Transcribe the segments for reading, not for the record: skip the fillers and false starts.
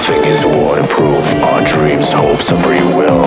Nothing is waterproof. Our dreams, hopes, and free will.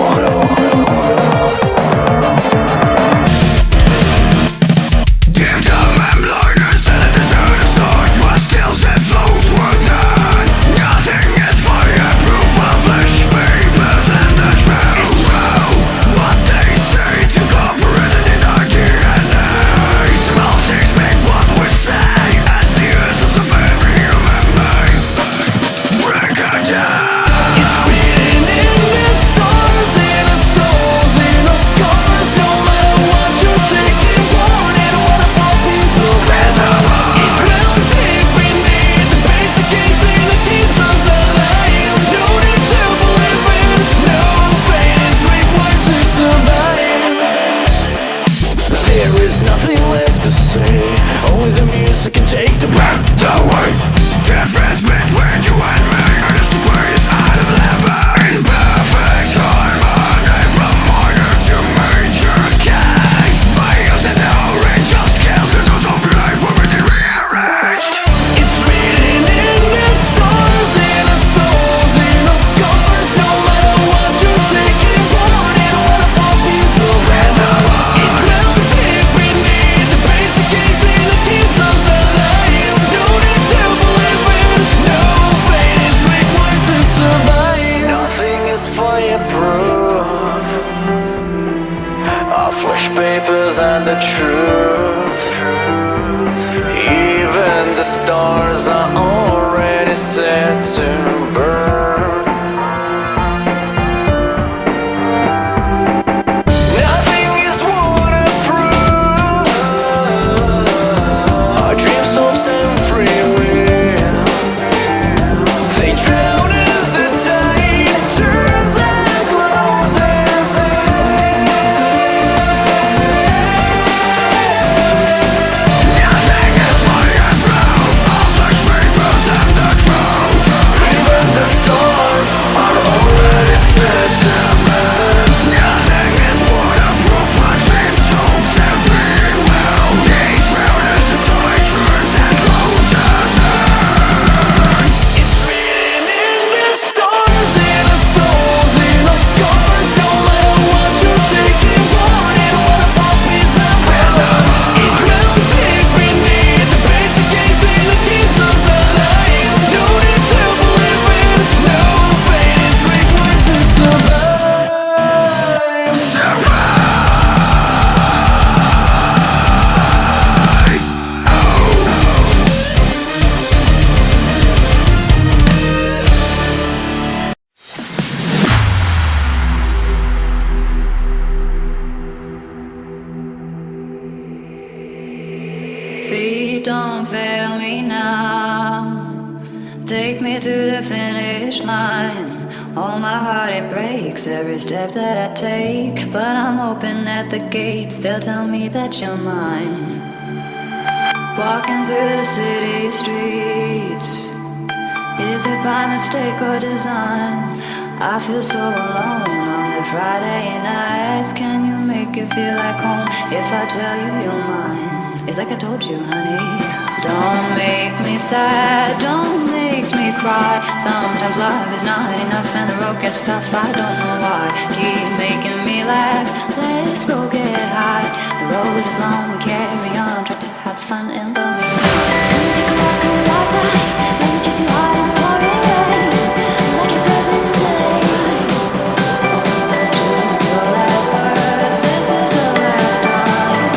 Papers and the truth. Even the stars are already set to burn. Nothing is waterproof. Our dreams, hopes, and free will, they drown as the tide turns and closes in. Feet don't fail me now. Take me to the finish line. Oh, my heart, it breaks every step that I take. But I'm open at the gate. Still tell me that you're mine. Walking through the city streets. Is it by mistake or design? I feel so alone on the Friday nights. Can you make it feel like home if I tell you you're mine? It's like I told you, honey. Don't make me sad, don't make me cry. Sometimes love is not enough and the road gets tough. I don't know why. Keep making me laugh. Let's go get high. The road is long, we carry on. Try to have fun and love me. Come take a walk on the outside. Let me kiss you hard in the pouring rain. Like a person say. So last words, this is the last time.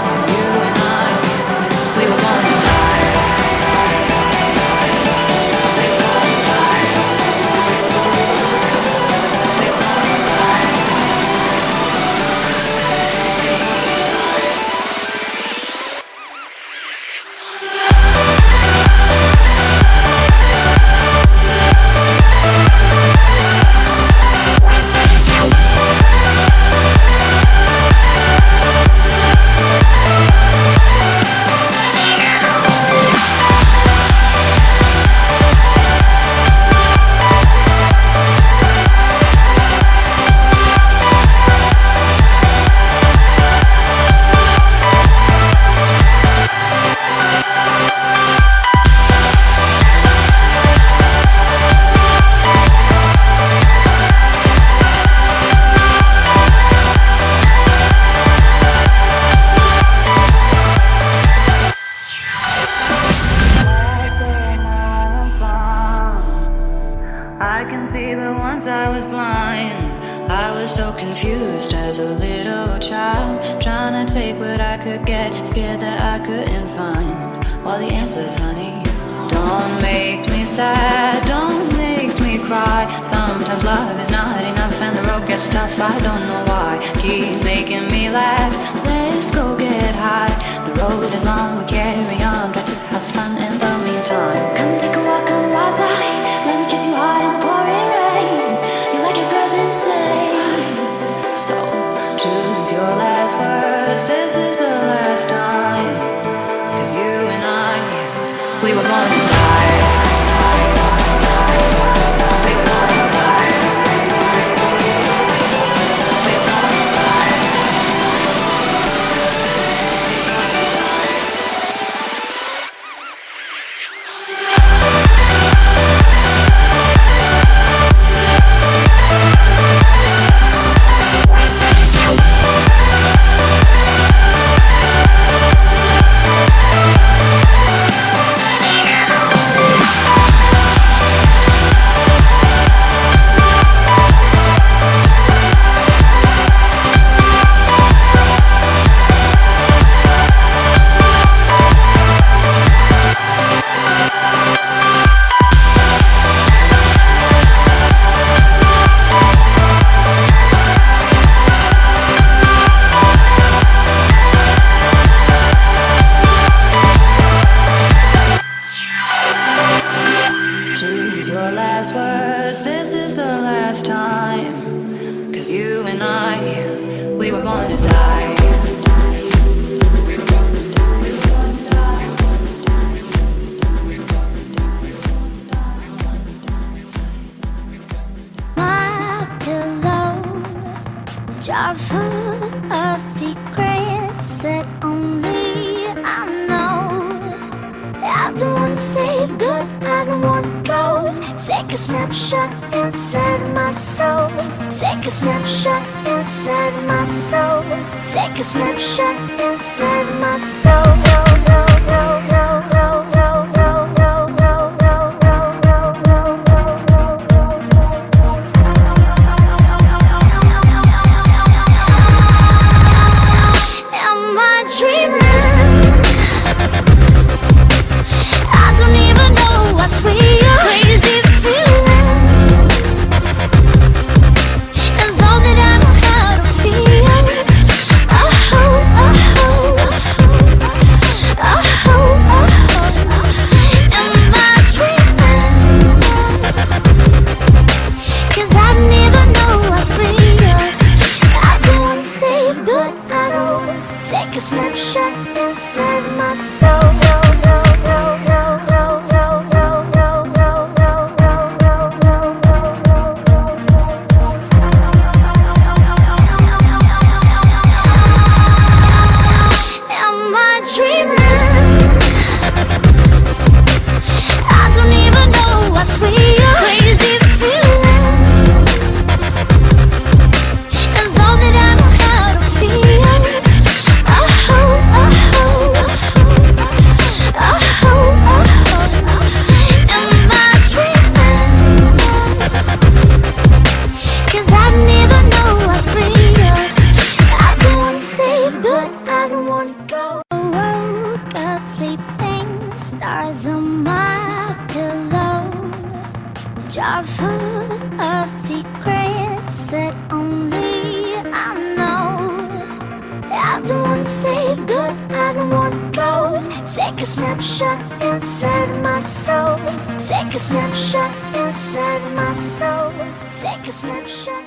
'Cause you and I, we were born to fly. We were born to fly. We were born to fly. take what I could get, scared that I couldn't find all the answers, honey. Don't make me sad, don't make me cry. Sometimes love is not enough and the road gets tough, I don't know why. Keep making me laugh, let's go get high. The road is long, we carry on, try to have fun in the meantime. Come take a walk on the wild side, let me kiss you hard in the pouring rain. You like your girls insane, so choose your last words, this is the last time. Cause you and I, we were born to die. We were born to die. We were born to die. Your last words, this is the last time. Cause you and I, we were born to die. My pillow, jar full of secrets that only I know. I don't wanna say good, I don't wanna go. Take a snapshot inside my soul. Take a snapshot inside my soul. Take a snapshot inside my soul. Am I dreaming? I don't even know what's real. Crazy feeling is all that I know how to feel. Oh, oh, oh, oh, oh. Am I dreaming? 'Cause I don't even know what's real. I don't wanna say but I don't. Take a snapshot inside my soul. Am I dreaming? I don't even know what's real. Crazy feeling is all that I know how to feel. Oh, oh, oh, oh, oh. Am I dreaming? 'Cause I don't even know what's real. I don't wanna say but I don't wanna go. Woke up sleeping, stars on my pillow, jar full of secrets that only I know. I don't wanna say but I don't wanna go. Take a snapshot inside my soul. Take a snapshot inside my soul. Take a snapshot.